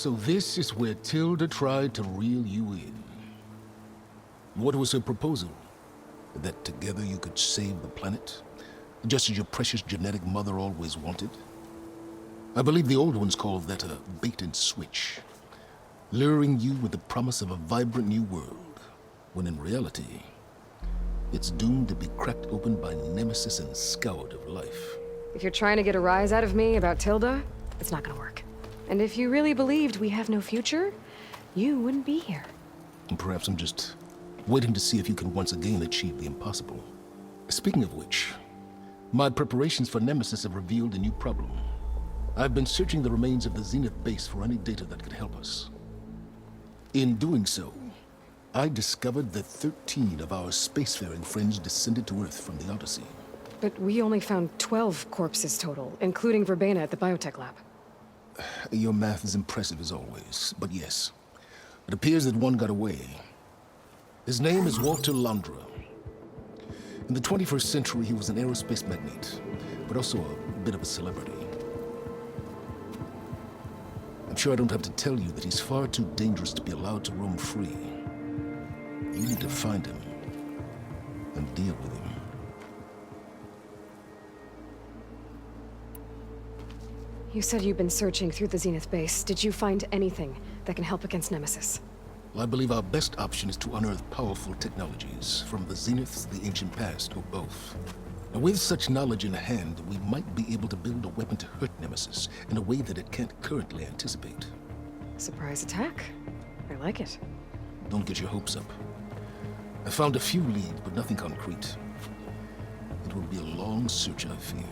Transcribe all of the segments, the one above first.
So this is where Tilda tried to reel you in. What was her proposal? That together you could save the planet? Just as your precious genetic mother always wanted? I believe the old ones called that a bait and switch. Luring you with the promise of a vibrant new world, when in reality, it's doomed to be cracked open by Nemesis and scoured of life. If you're trying to get a rise out of me about Tilda, it's not gonna work. And if you really believed we have no future, you wouldn't be here. And perhaps I'm just waiting to see if you can once again achieve the impossible. Speaking of which, my preparations for Nemesis have revealed a new problem. I've been searching the remains of the Zenith base for any data that could help us. In doing so, I discovered that 13 of our spacefaring friends descended to Earth from the Odyssey. But we only found 12 corpses total, including Verbena at the biotech lab. Your math is impressive as always, but yes, it appears that one got away. His name is Walter Londra. In the 21st century, he was an aerospace magnate, but also a bit of a celebrity. I'm sure I don't have to tell you that he's far too dangerous to be allowed to roam free. You need to find him and deal with him. You said you've been searching through the Zenith base. Did you find anything that can help against Nemesis? Well, I believe our best option is to unearth powerful technologies from the Zeniths, the ancient past, or both. Now, with such knowledge in hand, we might be able to build a weapon to hurt Nemesis in a way that it can't currently anticipate. Surprise attack? I like it. Don't get your hopes up. I found a few leads, but nothing concrete. It will be a long search, I fear.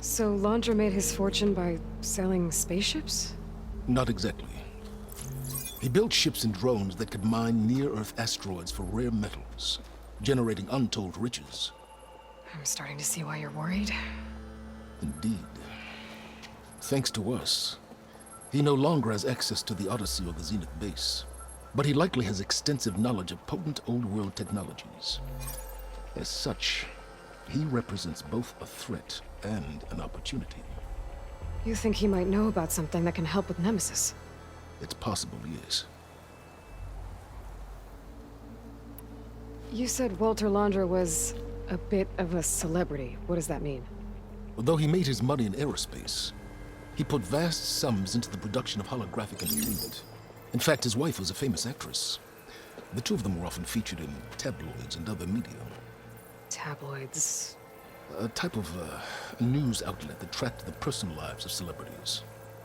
So Londra made his fortune by selling spaceships? Not exactly. He built ships and drones that could mine near-Earth asteroids for rare metals, generating untold riches. I'm starting to see why you're worried. Indeed. Thanks to us, he no longer has access to the Odyssey or the Zenith base, but he likely has extensive knowledge of potent old-world technologies. As such, he represents both a threat and an opportunity. You think he might know about something that can help with Nemesis? It's possible, yes. You said Walter Londra was a bit of a celebrity. What does that mean? Although he made his money in aerospace, he put vast sums into the production of holographic entertainment. In fact, his wife was a famous actress. The two of them were often featured in tabloids and other media. Tabloids? A type of news outlet that tracked the personal lives of celebrities,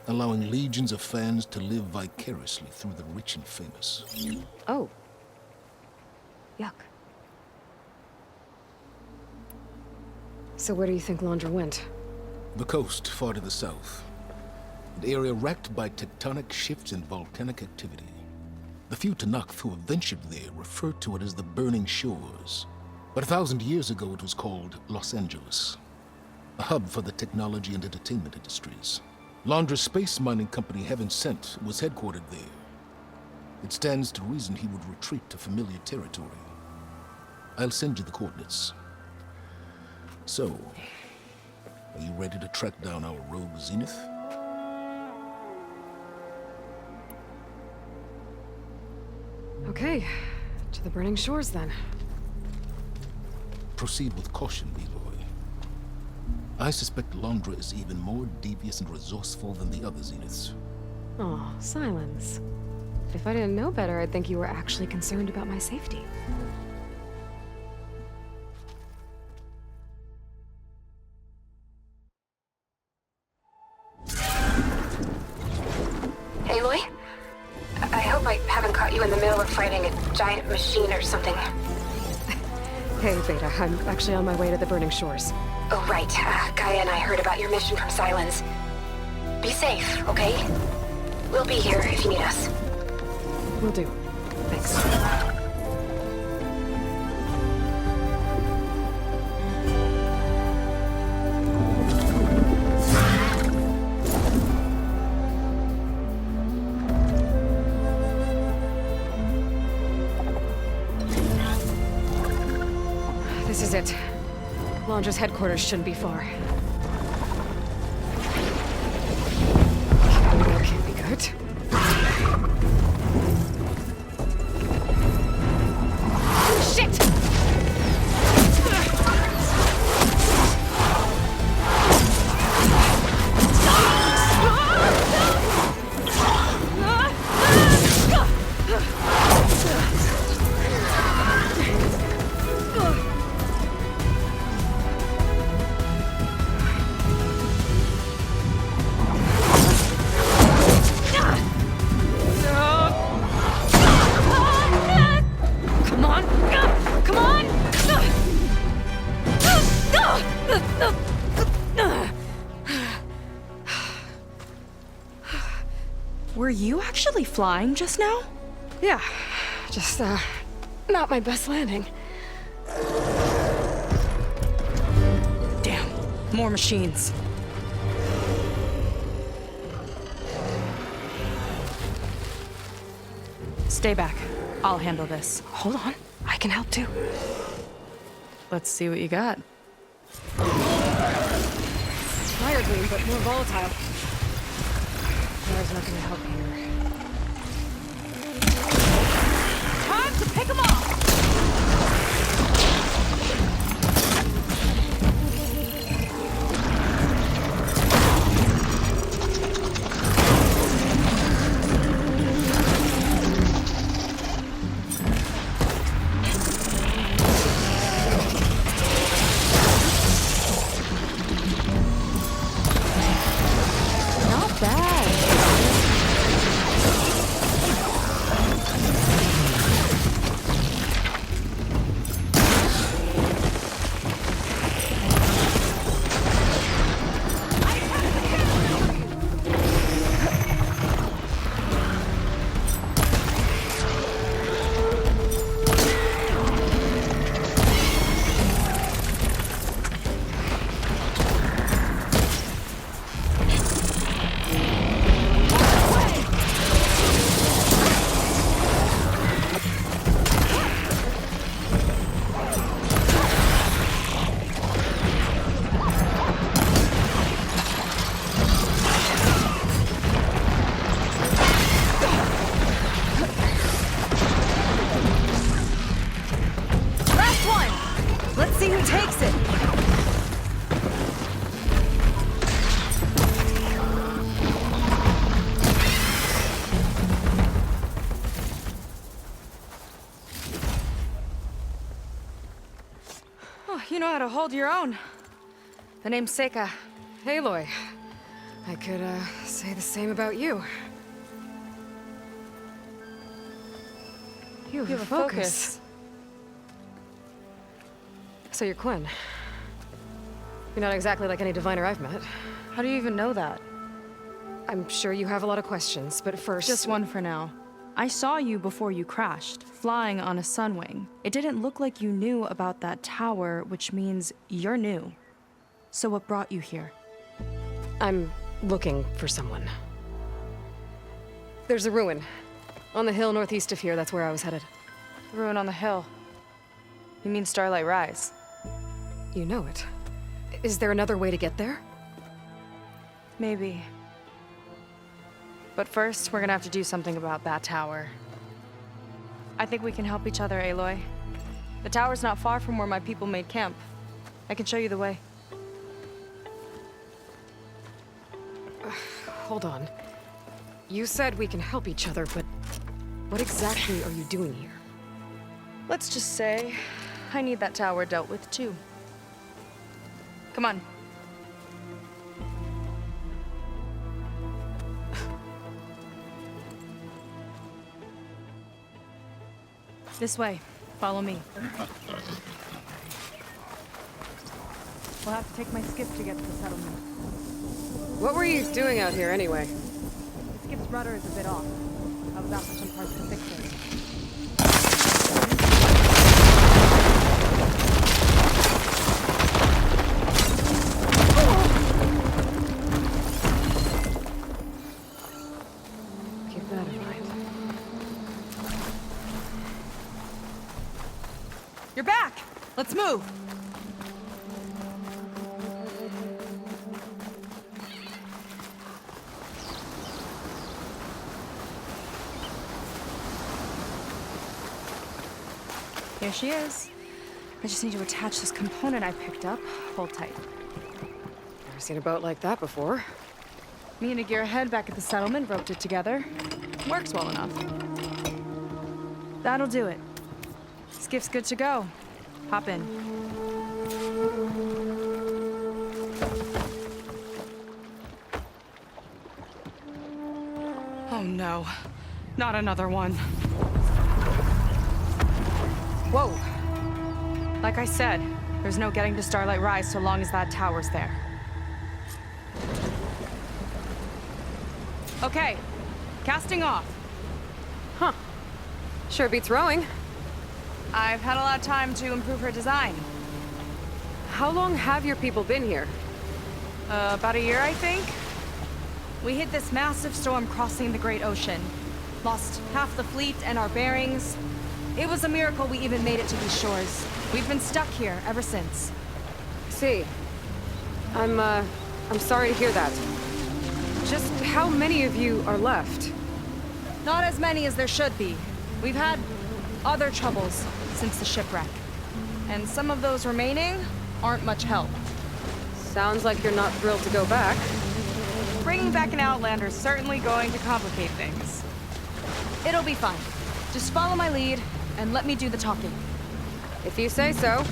allowing legions of fans to live vicariously through the rich and famous. Oh. Yuck. So where do you think Londra went? The coast, far to the south. An area racked by tectonic shifts and volcanic activity. The few Tenakth who have ventured there refer to it as the Burning Shores. But 1,000 years ago it was called Los Angeles, a hub for the technology and entertainment industries. Londra's space mining company, Heaven Sent, was headquartered there. It stands to reason he would retreat to familiar territory. I'll send you the coordinates. So, are you ready to track down our rogue Zenith? Okay, to the Burning Shores then. Proceed with caution, Aloy. I suspect Londra is even more devious and resourceful than the other Zeniths. Aw, Silence. If I didn't know better, I'd think you were actually concerned about my safety. Aloy? I hope I haven't caught you in the middle of fighting a giant machine or something. Hey, Beta, I'm actually on my way to the Burning Shores. Oh, right. Gaia and I heard about your mission from Silence. Be safe, okay? We'll be here if you need us. Will do. Thanks. This is it. Londra's headquarters shouldn't be far. What? Shit! Come on! Come on! Were you actually flying just now? Yeah, just, not my best landing. Damn, more machines. Stay back. I'll handle this. Hold on, I can help too. Let's see what you got. Fire beam, but more volatile. There's nothing to help here. Time to pick them off! Not bad. Last one! Let's see who takes it! Oh, you know how to hold your own. The name's Seika. Aloy. I could, say the same about you. You have a focus. So you're Quinn. You're not exactly like any diviner I've met. How do you even know that? I'm sure you have a lot of questions, but first... Just one for now. I saw you before you crashed, flying on a sunwing. It didn't look like you knew about that tower, which means you're new. So what brought you here? I'm looking for someone. There's a ruin. On the hill northeast of here, that's where I was headed. The ruin on the hill. You mean Starlight Rise? You know it. Is there another way to get there? Maybe. But first, we're gonna have to do something about that tower. I think we can help each other, Aloy. The tower's not far from where my people made camp. I can show you the way. Hold on. You said we can help each other, but what exactly are you doing here? Let's just say, I need that tower dealt with too. Come on. This way. Follow me. We'll have to take my skiff to get to the settlement. What were you doing out here anyway? The skiff's rudder is a bit off. I was after some parts to fix it. Keep that in mind. You're back! Let's move! Here she is. I just need to attach this component I picked up. Hold tight. Never seen a boat like that before. Me and a gearhead back at the settlement roped it together. Works well enough. That'll do it. Skiff's good to go. Hop in. Oh no. Not another one. Whoa. Like I said, there's no getting to Starlight Rise so long as that tower's there. Okay, casting off. Huh. Sure beats rowing. I've had a lot of time to improve her design. How long have your people been here? About a year, I think. We hit this massive storm crossing the Great Ocean. Lost half the fleet and our bearings. It was a miracle we even made it to these shores. We've been stuck here ever since. See. I'm sorry to hear that. Just how many of you are left? Not as many as there should be. We've had other troubles since the shipwreck. And some of those remaining aren't much help. Sounds like you're not thrilled to go back. Bringing back an Outlander's certainly going to complicate things. It'll be fine. Just follow my lead and let me do the talking. If you say so.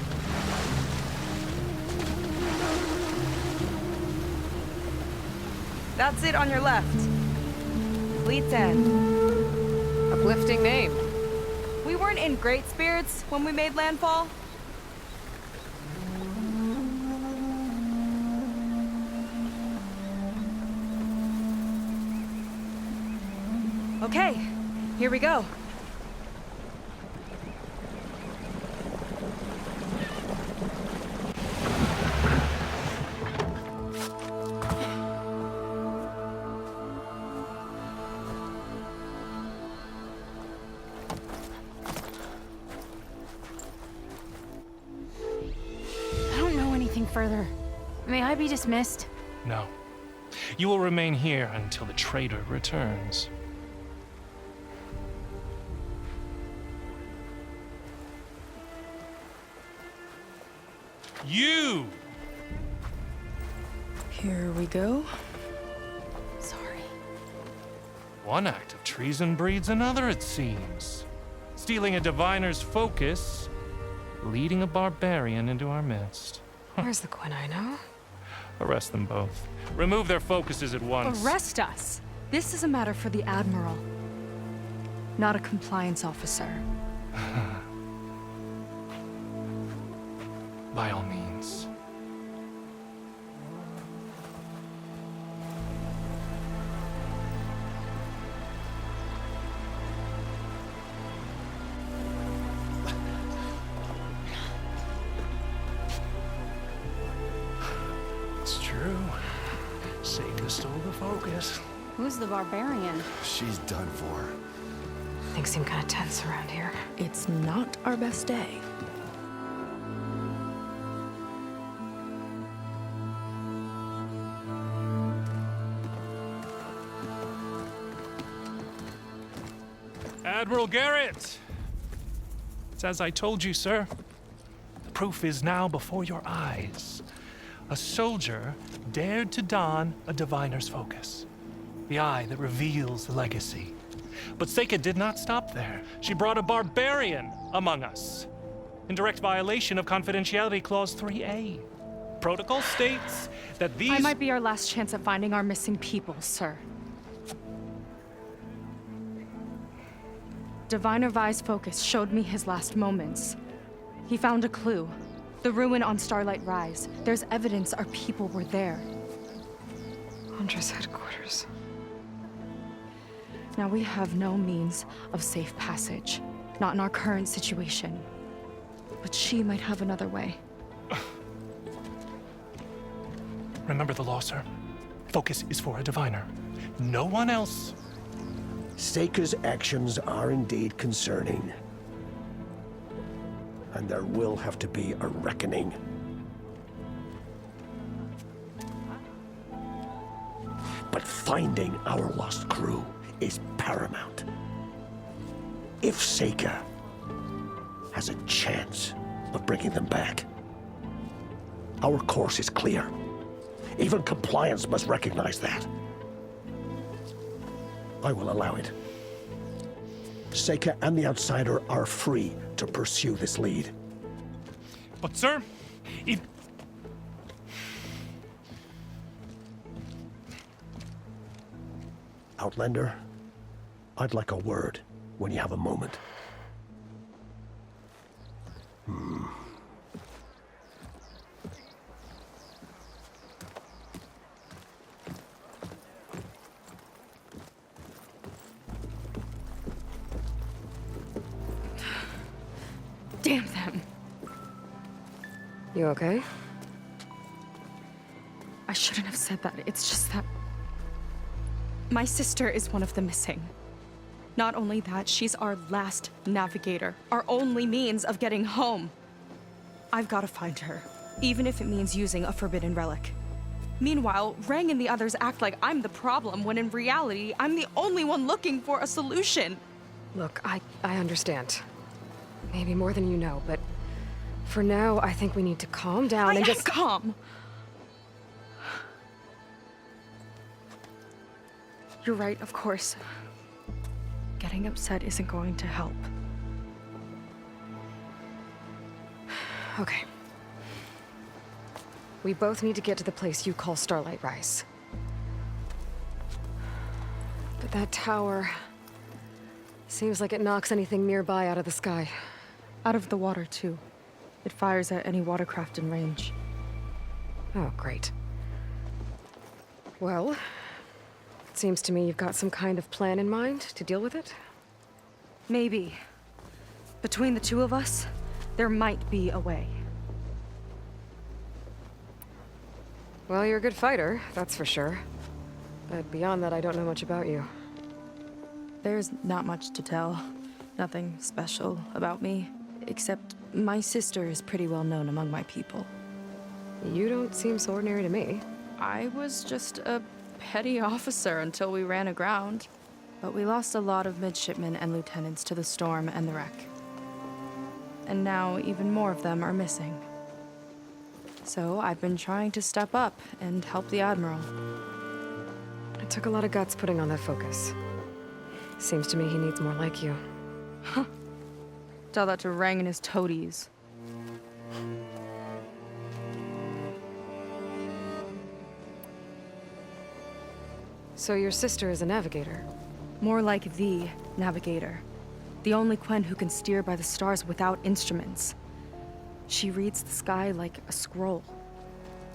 That's it on your left. Fleet's End. Uplifting name. We weren't in great spirits when we made landfall. Okay, here we go. I don't know anything further. May I be dismissed? No. You will remain here until the traitor returns. You! Here we go. Sorry. One act of treason breeds another, it seems. Stealing a diviner's focus, leading a barbarian into our midst. Where's the Quinino? Arrest them both. Remove their focuses at once. Arrest us. This is a matter for the Admiral, not a compliance officer. By all means. It's true. Seika stole the focus. Who's the barbarian? She's done for. Things seem kind of tense around here. It's not our best day. Admiral Garrett! It's as I told you, sir. The proof is now before your eyes. A soldier dared to don a diviner's focus. The eye that reveals the legacy. But Seika did not stop there. She brought a barbarian among us. In direct violation of Confidentiality Clause 3A. Protocol states that these... I might be our last chance at finding our missing people, sir. Diviner Vi's focus showed me his last moments. He found a clue. The ruin on Starlight Rise. There's evidence our people were there. Huntress headquarters. Now we have no means of safe passage. Not in our current situation. But she might have another way. Remember the law, sir. Focus is for a diviner. No one else. Seika's actions are indeed concerning. And there will have to be a reckoning. But finding our lost crew is paramount. If Seika has a chance of bringing them back. Our course is clear. Even compliance must recognize that. I will allow it. Seika and the Outsider are free to pursue this lead. But, sir, if... Outlander, I'd like a word when you have a moment. Damn them. You okay? I shouldn't have said that. It's just that my sister is one of the missing. Not only that, she's our last navigator, our only means of getting home. I've got to find her, even if it means using a forbidden relic. Meanwhile, Rang and the others act like I'm the problem, when in reality, I'm the only one looking for a solution. Look, I understand. Maybe more than you know, but for now, I think we need to calm down I and am just... calm. You're right, of course. Getting upset isn't going to help. Okay. We both need to get to the place you call Starlight Rise. But that tower... seems like it knocks anything nearby out of the sky. Out of the water, too. It fires at any watercraft in range. Oh, great. Well, it seems to me you've got some kind of plan in mind to deal with it. Maybe. Between the two of us, there might be a way. Well, you're a good fighter, that's for sure. But beyond that, I don't know much about you. There's not much to tell. Nothing special about me. Except my sister is pretty well known among my people. You don't seem so ordinary to me. I was just a petty officer until we ran aground. But we lost a lot of midshipmen and lieutenants to the storm and the wreck. And now even more of them are missing. So I've been trying to step up and help the Admiral. It took a lot of guts putting on that focus. Seems to me he needs more like you. Tell that to Rang and his toadies. So your sister is a navigator? More like the navigator. The only Quen who can steer by the stars without instruments. She reads the sky like a scroll.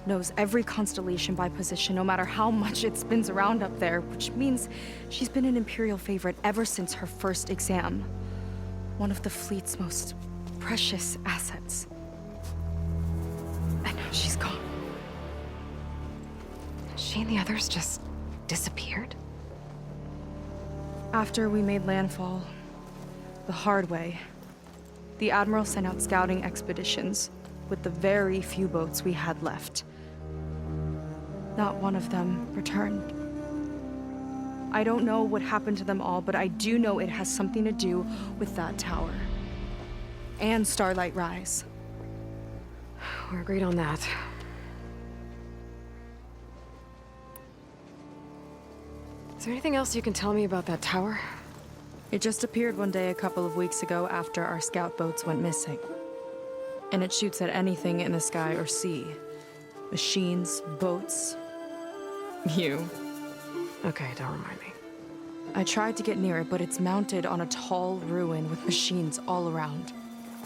Knows every constellation by position, no matter how much it spins around up there, which means she's been an Imperial favorite ever since her first exam. One of the fleet's most precious assets. And now she's gone. She and the others just disappeared? After we made landfall, the hard way, the Admiral sent out scouting expeditions with the very few boats we had left. Not one of them returned. I don't know what happened to them all, but I do know it has something to do with that tower. And Starlight Rise. We're agreed on that. Is there anything else you can tell me about that tower? It just appeared one day a couple of weeks ago after our scout boats went missing. And it shoots at anything in the sky or sea. Machines, boats. You. Okay, don't remind me. I tried to get near it, but it's mounted on a tall ruin with machines all around.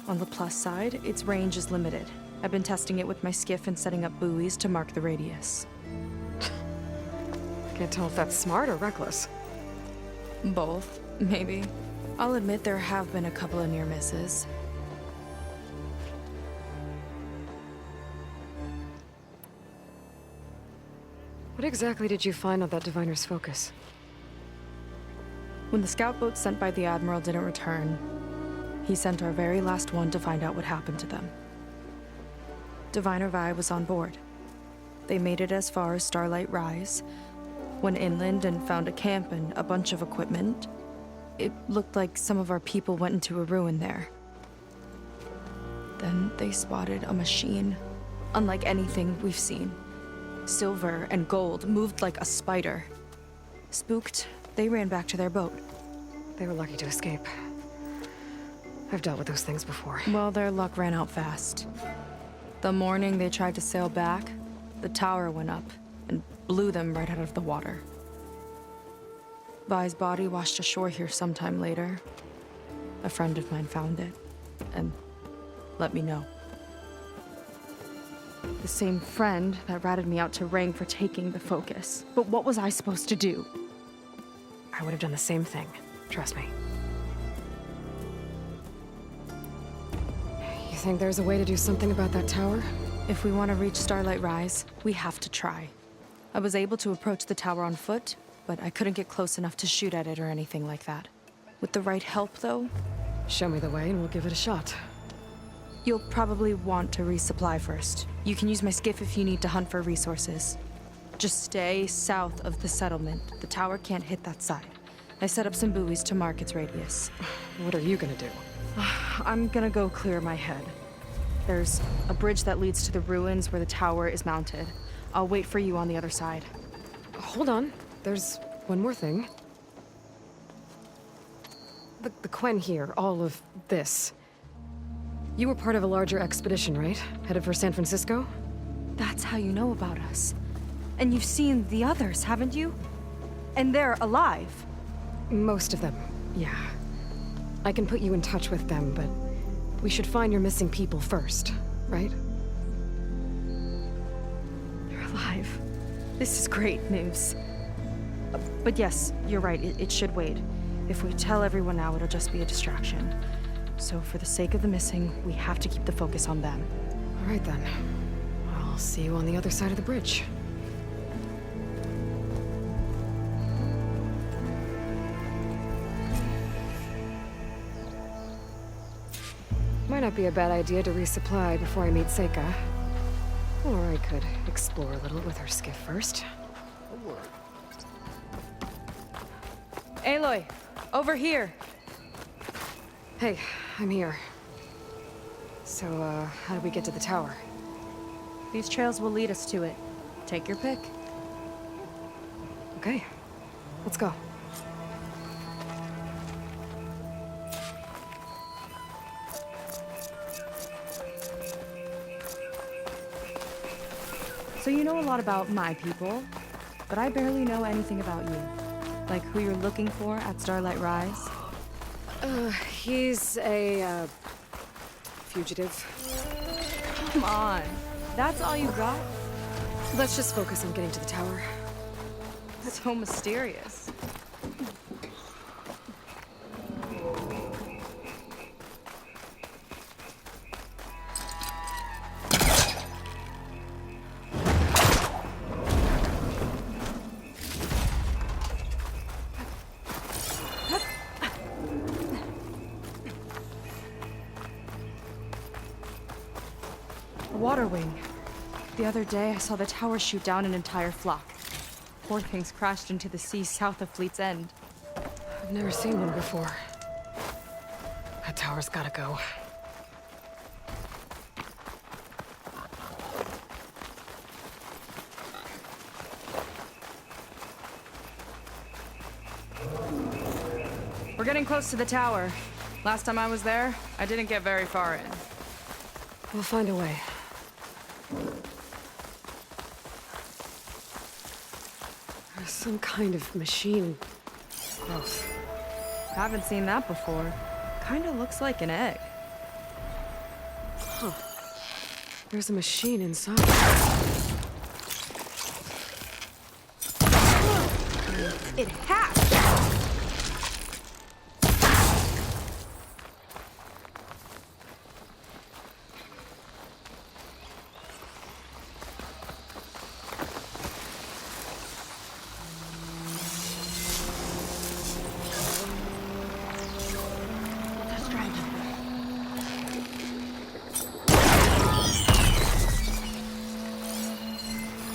On the plus side, its range is limited. I've been testing it with my skiff and setting up buoys to mark the radius. Can't tell if that's smart or reckless. Both, maybe. I'll admit there have been a couple of near misses. What exactly did you find on that Diviner's focus? When the scout boat sent by the Admiral didn't return, he sent our very last one to find out what happened to them. Diviner Vi was on board. They made it as far as Starlight Rise, went inland and found a camp and a bunch of equipment. It looked like some of our people went into a ruin there. Then they spotted a machine, unlike anything we've seen. Silver and gold moved like a spider. Spooked, they ran back to their boat. They were lucky to escape. I've dealt with those things before. Well, their luck ran out fast. The morning they tried to sail back, the tower went up and blew them right out of the water. Vi's body washed ashore here sometime later. A friend of mine found it and let me know. The same friend that ratted me out to Rang for taking the focus. But what was I supposed to do? I would have done the same thing. Trust me. You think there's a way to do something about that tower? If we want to reach Starlight Rise, we have to try. I was able to approach the tower on foot, but I couldn't get close enough to shoot at it or anything like that. With the right help, though, Show me the way and we'll give it a shot. you'll probably want to resupply first. You can use my skiff if you need to hunt for resources. Just stay south of the settlement. The tower can't hit that side. I set up some buoys to mark its radius. What are you gonna do? I'm gonna go clear my head. There's a bridge that leads to the ruins where the tower is mounted. I'll wait for you on the other side. Hold on. There's one more thing. The Quen here, all of this. You were part of a larger expedition, right? Headed for San Francisco? That's how you know about us. And you've seen the others, haven't you? And they're alive. Most of them, yeah. I can put you in touch with them, but we should find your missing people first, right? They're alive. This is great news. But yes, you're right, it should wait. If we tell everyone now, it'll just be a distraction. So for the sake of the missing, we have to keep the focus on them. All right then. I'll see you on the other side of the bridge. Might not be a bad idea to resupply before I meet Seika. Or I could explore a little with her skiff first. Aloy, over here. Hey, I'm here. So, how do we get to the tower? These trails will lead us to it. Take your pick. Okay, let's go. So you know a lot about my people, but I barely know anything about you. Like who you're looking for at Starlight Rise. He's a, fugitive. Come on, that's all you got? Let's just focus on getting to the tower. That's so mysterious. A water wing. The other day, I saw the tower shoot down an entire flock. Poor things crashed into the sea south of Fleet's End. I've never seen one before. That tower's gotta go. We're getting close to the tower. Last time I was there, I didn't get very far in. We'll find a way. There's some kind of machine. Gross. Haven't seen that before. Kinda looks like an egg. There's a machine inside. It hatched!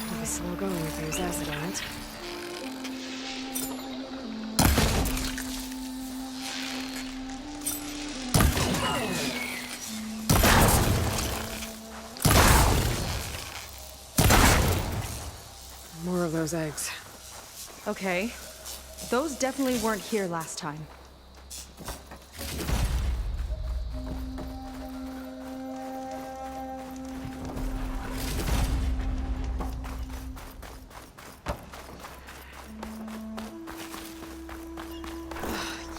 It'll be slow going if there's acid on it. those eggs. Okay. Those definitely weren't here last time.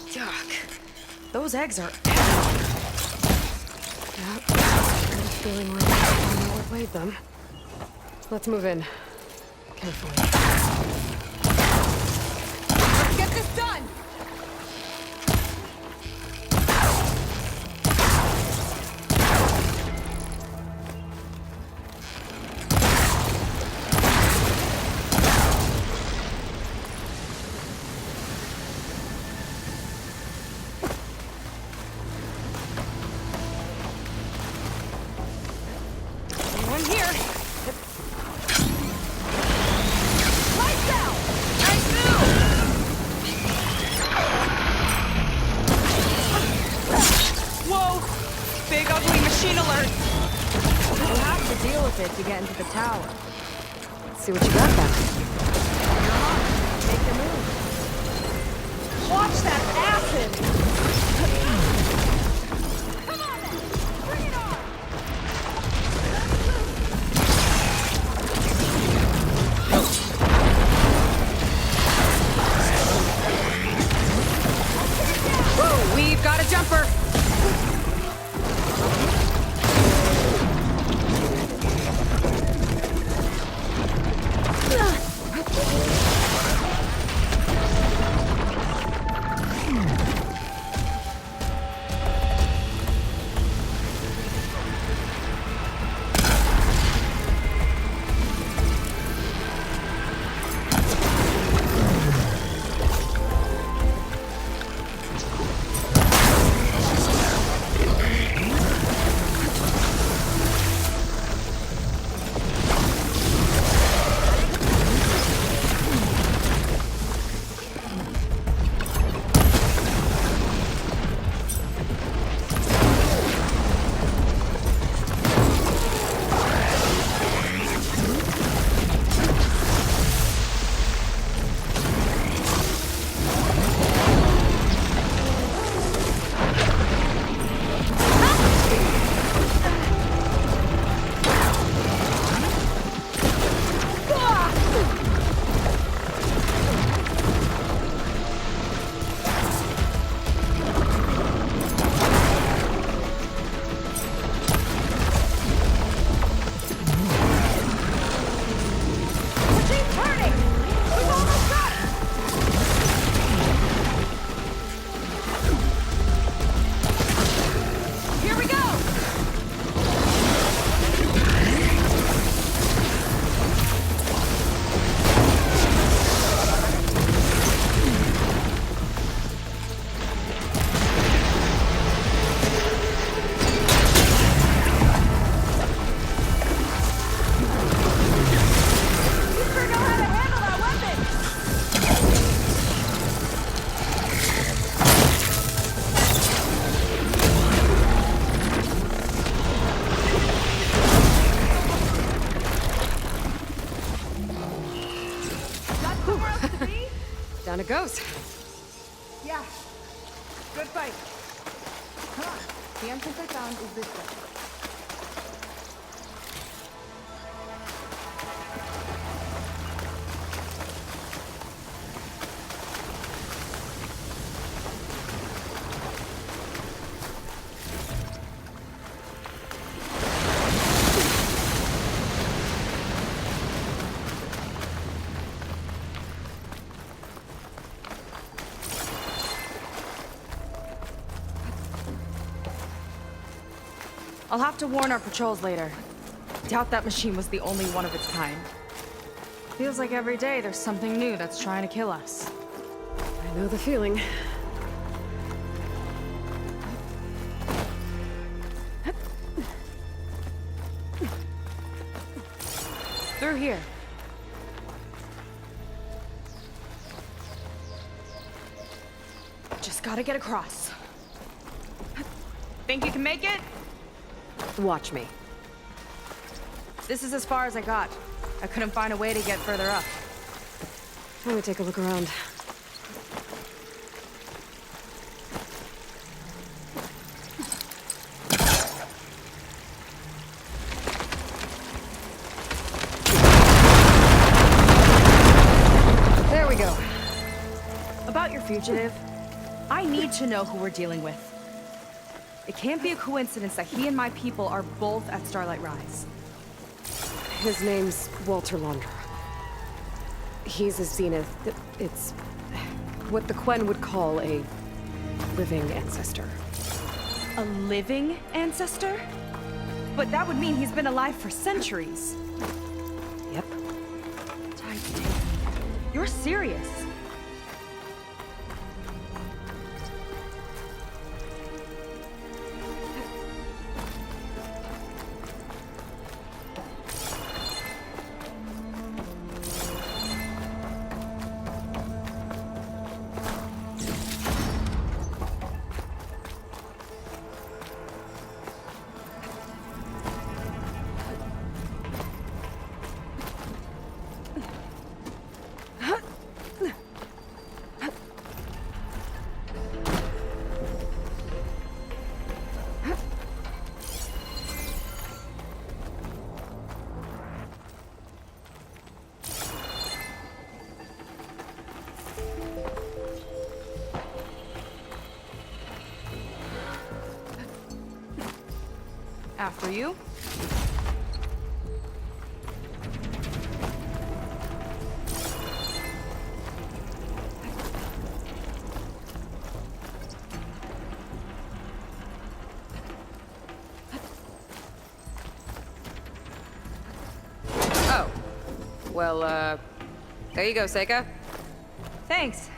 Yuck. Those eggs are Yep. I had a feeling like I know what laid them. Let's move in. Carefully. Get this done! One here. Lights out! Nice move! Whoa! Big ugly machine alert! We'll have to deal with it to get into the tower. Let's see what you got then. Make the move. Watch that acid! Come on then! Bring it on! Whoa, we've got a jumper! Down it goes. Yeah. Good fight. Come on. The entrance I found is this way. I'll have to warn our patrols later. Doubt that machine was the only one of its kind. Feels like every day there's something new that's trying to kill us. I know the feeling. Through here. Just gotta get across. Think you can make it? Watch me. This is as far as I got. I couldn't find a way to get further up. Let me take a look around. There we go. About your fugitive, I need to know who we're dealing with. It can't be a coincidence that he and my people are both at Starlight Rise. His name's Walter Londra. He's a Zenith. It's what the Quen would call a living ancestor. A living ancestor? But that would mean he's been alive for centuries. Yep. Titan, you're serious? After you. Oh. Well, there you go, Seika. Thanks.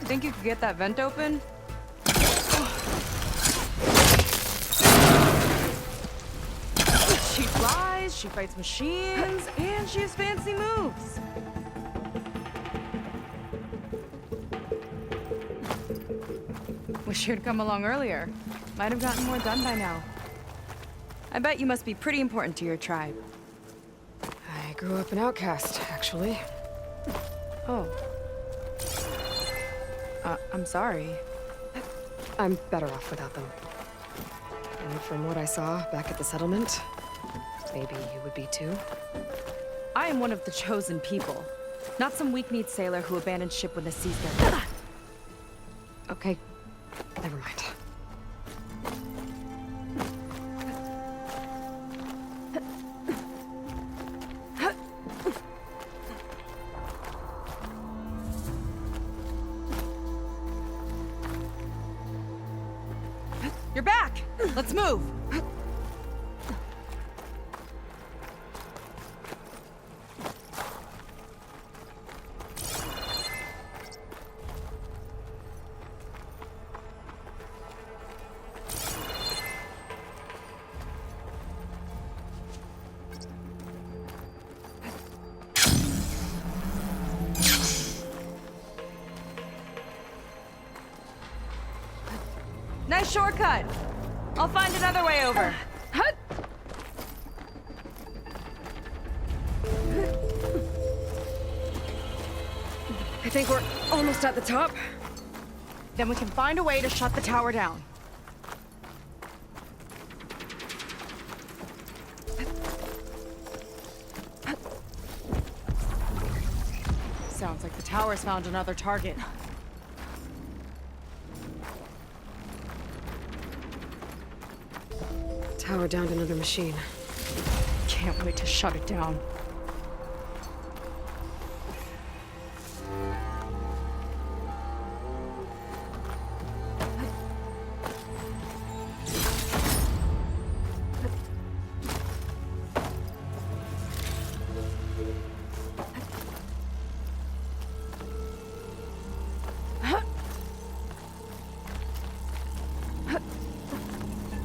Think you could get that vent open? She flies, she fights machines, and she has fancy moves. Wish you'd come along earlier. Might have gotten more done by now. I bet you must be pretty important to your tribe. I grew up an outcast, actually. Oh. I'm sorry. I'm better off without them. And from what I saw back at the settlement, maybe you would be too. I am one of the chosen people, not some weak-kneed sailor who abandoned ship when the seas got. Okay, never mind. You're back! Let's move! Nice shortcut. I'll find another way over. I think we're almost at the top. Then we can find a way to shut the tower down. Sounds like the tower's found another target. Tower downed another machine. Can't wait to shut it down.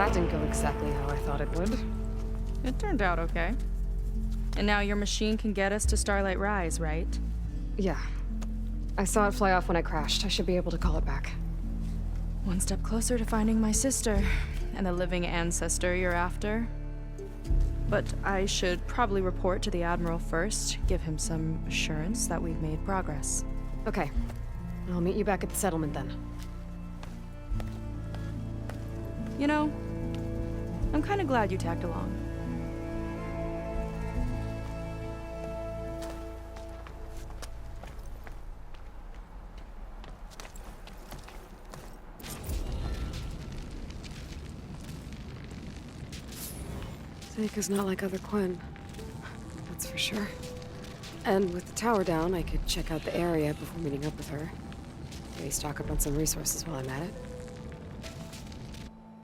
that didn't go exactly how I thought it would. It turned out okay. And now your machine can get us to Starlight Rise, right? Yeah. I saw it fly off when I crashed. I should be able to call it back. One step closer to finding my sister and the living ancestor you're after. But I should probably report to the Admiral first, give him some assurance that we've made progress. Okay. I'll meet you back at the settlement then. You know, I'm kind of glad you tagged along. Seika's not like other Quen. That's for sure. And with the tower down, I could check out the area before meeting up with her. Maybe stock up on some resources while I'm at it.